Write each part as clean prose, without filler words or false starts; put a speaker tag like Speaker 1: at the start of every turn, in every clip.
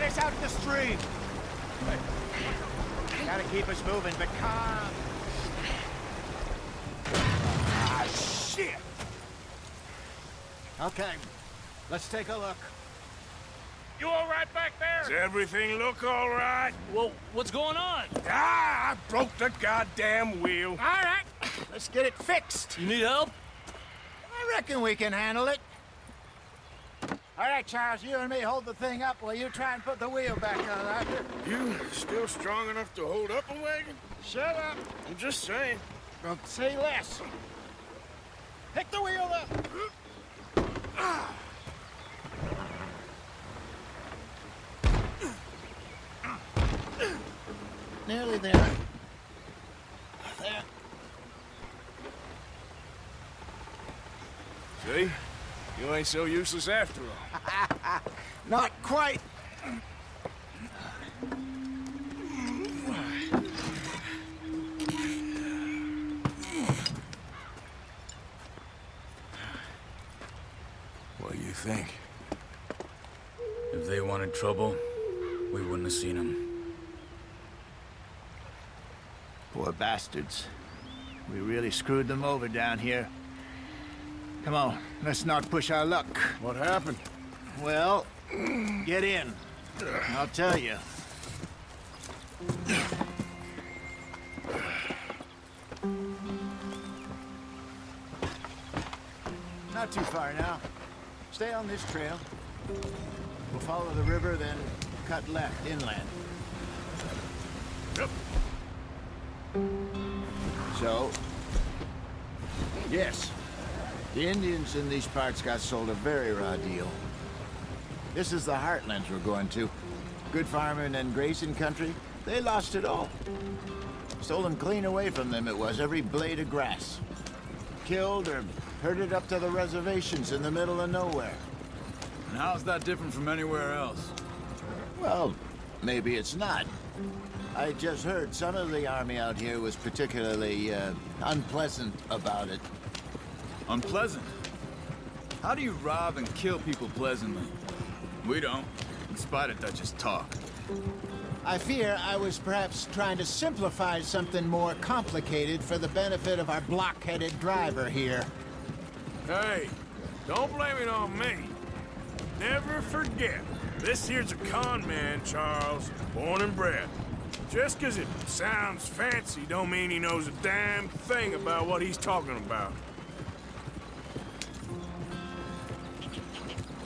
Speaker 1: us out the stream. Gotta keep us moving, but calm. Ah, shit! Okay, let's take a look.
Speaker 2: You all right back there?
Speaker 3: Does everything look all right?
Speaker 2: Well, what's going on?
Speaker 3: Ah, I broke the goddamn wheel.
Speaker 1: All right, let's get it fixed.
Speaker 2: You need help?
Speaker 1: I reckon we can handle it. All right, Charles, you and me hold the thing up while you try and put the wheel back on, Arthur.
Speaker 3: You still strong enough to hold up a wagon?
Speaker 1: Shut up.
Speaker 3: I'm just saying.
Speaker 1: Don't say less. Pick the wheel up. Nearly there. There.
Speaker 3: See? You ain't so useless after all.
Speaker 1: Not quite.
Speaker 3: What do you think?
Speaker 4: If they wanted trouble, we wouldn't have seen them.
Speaker 1: Poor bastards. We really screwed them over down here. Come on, let's not push our luck.
Speaker 3: What happened?
Speaker 1: Well, get in. I'll tell you. Not too far now. Stay on this trail. We'll follow the river, then cut left inland.
Speaker 3: Yep.
Speaker 1: So, yes, the Indians in these parts got sold a very raw deal. This is the heartlands we're going to. Good farming and grazing country, they lost it all. Stolen clean away from them it was, every blade of grass. Killed or herded up to the reservations in the middle of nowhere.
Speaker 4: And how's that different from anywhere else?
Speaker 1: Well, maybe it's not. I just heard some of the army out here was particularly, unpleasant about it.
Speaker 4: Unpleasant? How do you rob and kill people pleasantly? We don't, in spite of Dutch's talk.
Speaker 1: I fear I was perhaps trying to simplify something more complicated for the benefit of our block-headed driver here.
Speaker 3: Hey, don't blame it on me. Never forget, this here's a con man, Charles, born and bred. Just 'cause it sounds fancy don't mean he knows a damn thing about what he's talking about.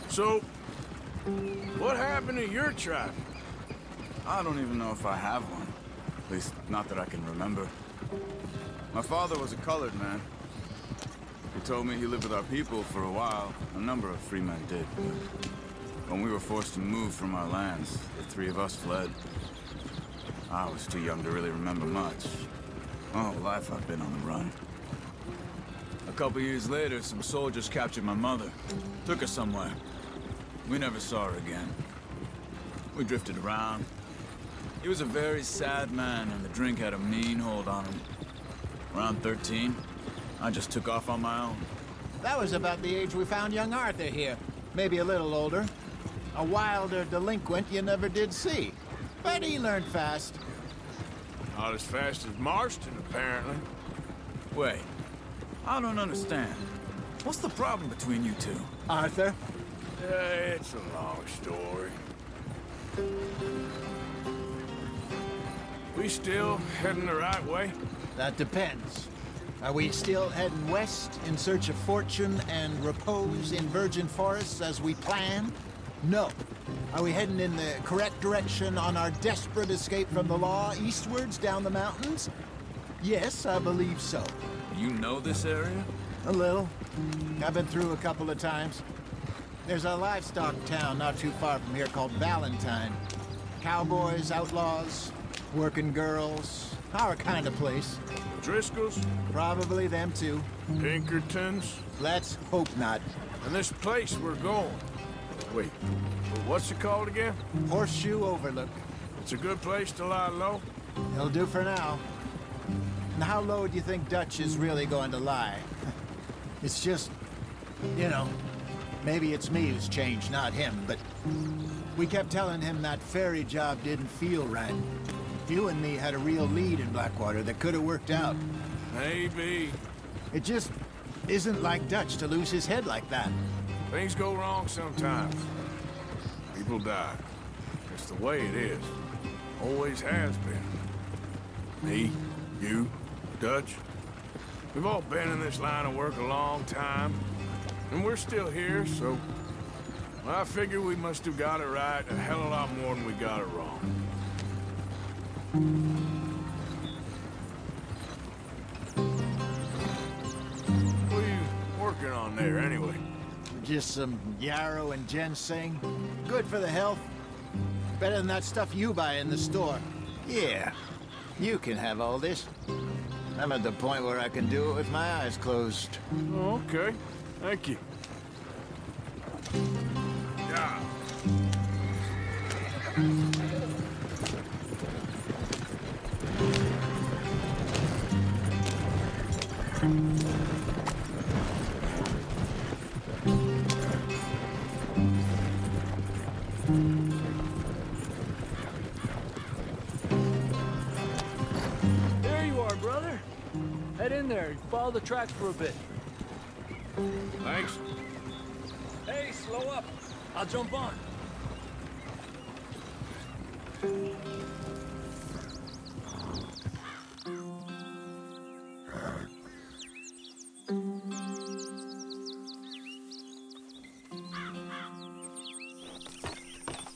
Speaker 3: So, what happened to your tribe?
Speaker 4: I don't even know if I have one. At least, not that I can remember. My father was a colored man. He told me he lived with our people for a while. A number of free men did. When we were forced to move from our lands, the three of us fled. I was too young to really remember much. My whole life I've been on the run. A couple years later, some soldiers captured my mother. Took her somewhere. We never saw her again. We drifted around. He was a very sad man, and the drink had a mean hold on him. Around 13, I just took off on my own.
Speaker 1: That was about the age we found young Arthur here. Maybe a little older. A wilder delinquent you never did see. But he learned fast.
Speaker 3: Not as fast as Marston, apparently.
Speaker 4: Wait, I don't understand. What's the problem between you two?
Speaker 1: Arthur?
Speaker 3: It's a long story. We still heading the right way?
Speaker 1: That depends. Are we still heading west in search of fortune and repose in virgin forests as we planned? No. Are we heading in the correct direction on our desperate escape from the law eastwards down the mountains? Yes, I believe so.
Speaker 4: You know this area?
Speaker 1: A little. I've been through a couple of times. There's a livestock town not too far from here called Valentine. Cowboys, outlaws, working girls, our kind of place.
Speaker 3: Driscoll's?
Speaker 1: Probably them too.
Speaker 3: Pinkertons?
Speaker 1: Let's hope not.
Speaker 3: And this place we're going. Wait, what's it called again?
Speaker 1: Horseshoe Overlook.
Speaker 3: It's a good place to lie low?
Speaker 1: It'll do for now. And how low do you think Dutch is really going to lie? It's just, you know, Maybe it's me who's changed, not him, but we kept telling him that ferry job didn't feel right. You and me had a real lead in Blackwater that could have worked out.
Speaker 3: Maybe.
Speaker 1: It just isn't like Dutch to lose his head like that.
Speaker 3: Things go wrong sometimes. People die. It's the way it is. Always has been. Me, you, Dutch. We've all been in this line of work a long time. And we're still here, so... I figure we must have got it right a hell of a lot more than we got it wrong. What are you working on there, anyway?
Speaker 1: Just some yarrow and ginseng. Good for the health. Better than that stuff you buy in the store. Yeah, you can have all this. I'm at the point where I can do it with my eyes closed.
Speaker 3: Oh, okay. Thank you. Yeah.
Speaker 2: There you are, brother. Head in there. Follow the tracks for a bit.
Speaker 3: Thanks.
Speaker 2: Hey, slow up. I'll jump on.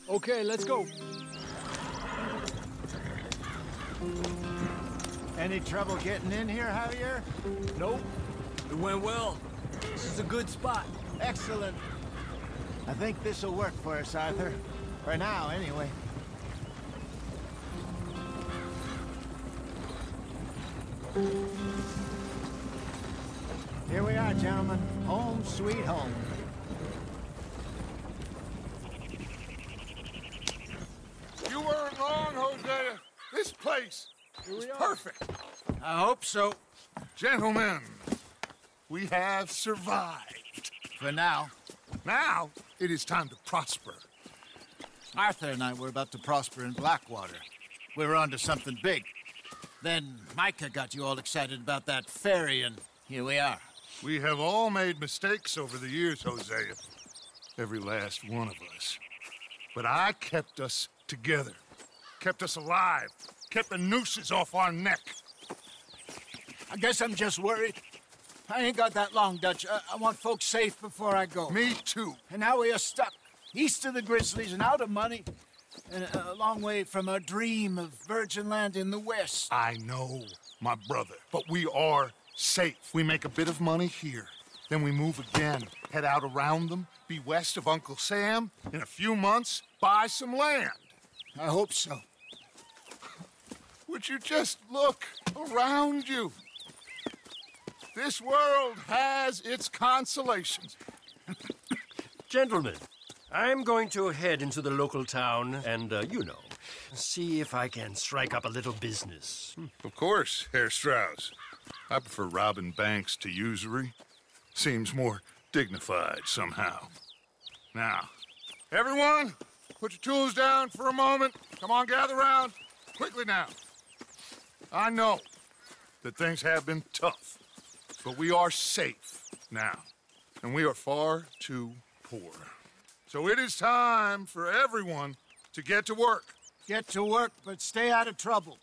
Speaker 2: Okay, let's go.
Speaker 1: Any trouble getting in here, Javier?
Speaker 2: Nope. It went well. This is a good spot.
Speaker 1: Excellent. I think this'll work for us, Arthur. For now, anyway. Here we are, gentlemen. Home sweet home.
Speaker 5: You weren't wrong, Hosea. This place is perfect.
Speaker 1: I hope so.
Speaker 5: Gentlemen, we have survived.
Speaker 1: For now.
Speaker 5: Now, it is time to prosper.
Speaker 1: Arthur and I were about to prosper in Blackwater. We were onto something big. Then Micah got you all excited about that ferry, and here we are.
Speaker 5: We have all made mistakes over the years, Hosea. Every last one of us. But I kept us together. Kept us alive. Kept the nooses off our neck.
Speaker 1: I guess I'm just worried. I ain't got that long, Dutch. I want folks safe before I go.
Speaker 5: Me too.
Speaker 1: And now we are stuck, east of the Grizzlies and out of money, and a long way from our dream of virgin land in the west.
Speaker 5: I know, my brother, but we are safe. We make a bit of money here, then we move again, head out around them, be west of Uncle Sam, in a few months, buy some land.
Speaker 1: I hope so.
Speaker 5: Would you just look around you? This world has its consolations.
Speaker 6: Gentlemen, I'm going to head into the local town and, see if I can strike up a little business.
Speaker 5: Of course, Herr Strauss. I prefer robbing banks to usury. Seems more dignified somehow. Now, everyone, put your tools down for a moment. Come on, gather round. Quickly now. I know that things have been tough, but we are safe now, and we are far too poor. So it is time for everyone to get to work.
Speaker 1: Get to work, but stay out of trouble.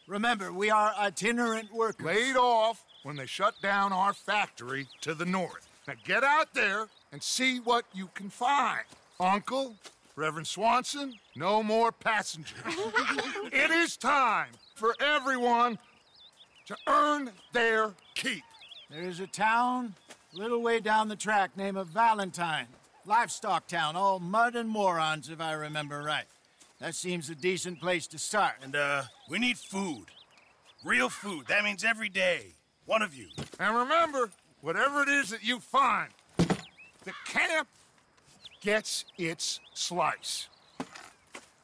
Speaker 1: Remember, we are itinerant workers.
Speaker 5: Laid off when they shut down our factory to the north. Now get out there and see what you can find. Uncle, Reverend Swanson, no more passengers. It is time for everyone to earn their keep.
Speaker 1: There is a town a little way down the track named Valentine. Livestock town, all mud and morons, if I remember right. That seems a decent place to start.
Speaker 7: And, we need food. Real food. That means every day. One of you.
Speaker 5: And remember, whatever it is that you find, the camp gets its slice.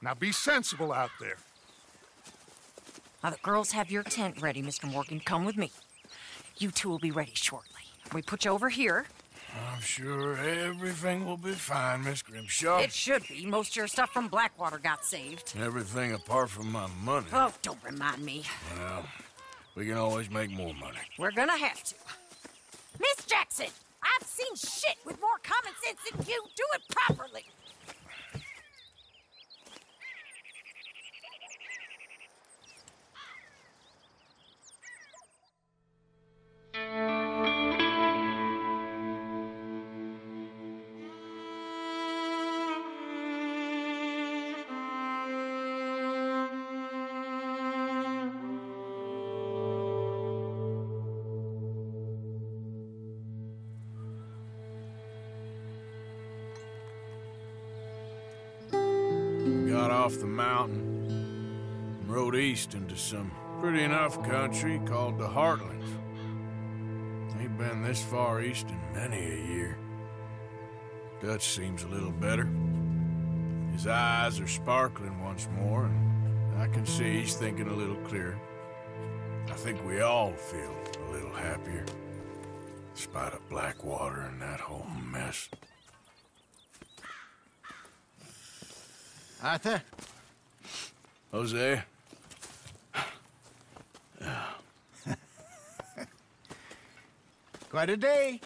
Speaker 5: Now be sensible out there.
Speaker 8: Now, the girls have your tent ready, Mr. Morgan. Come with me. You two will be ready shortly. We put you over here.
Speaker 3: I'm sure everything will be fine, Miss Grimshaw.
Speaker 8: It should be. Most of your stuff from Blackwater got saved.
Speaker 3: Everything apart from my money.
Speaker 8: Oh, don't remind me.
Speaker 3: Well, we can always make more money.
Speaker 8: We're gonna have to. Miss Jackson, I've seen shit with more common sense than you. Do it properly.
Speaker 3: Got off the mountain and rode east into some pretty enough country called the Heartlands. Ain't been this far east in many a year. Dutch seems a little better. His eyes are sparkling once more, and I can see he's thinking a little clearer. I think we all feel a little happier, in spite of Blackwater and that whole mess.
Speaker 1: Arthur?
Speaker 3: Jose?
Speaker 1: Quite a day.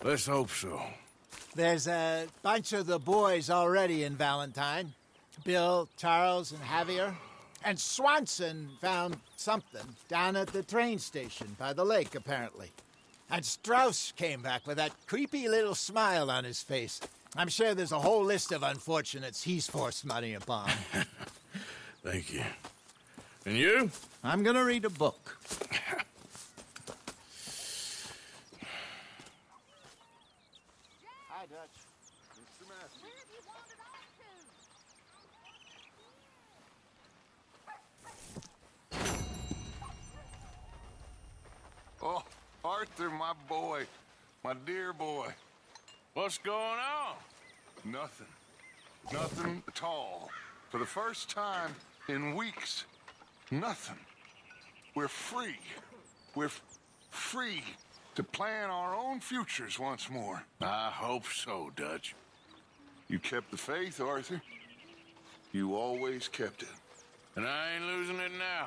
Speaker 3: Let's hope so.
Speaker 1: There's a bunch of the boys already in Valentine. Bill, Charles, and Javier. And Swanson found something down at the train station by the lake, apparently. And Strauss came back with that creepy little smile on his face. I'm sure there's a whole list of unfortunates he's forced money upon.
Speaker 3: Thank you. And you?
Speaker 1: I'm gonna read a book. Hi, Dutch. Mr. Matthews.
Speaker 9: Where have you wandered off to?
Speaker 5: Oh, Arthur, my boy. My dear boy.
Speaker 3: What's going on?
Speaker 5: Nothing. Nothing at all. For the first time in weeks, nothing. We're free. We're free to plan our own futures once more.
Speaker 3: I hope so, Dutch.
Speaker 5: You kept the faith, Arthur. You always kept it.
Speaker 3: And I ain't losing it now.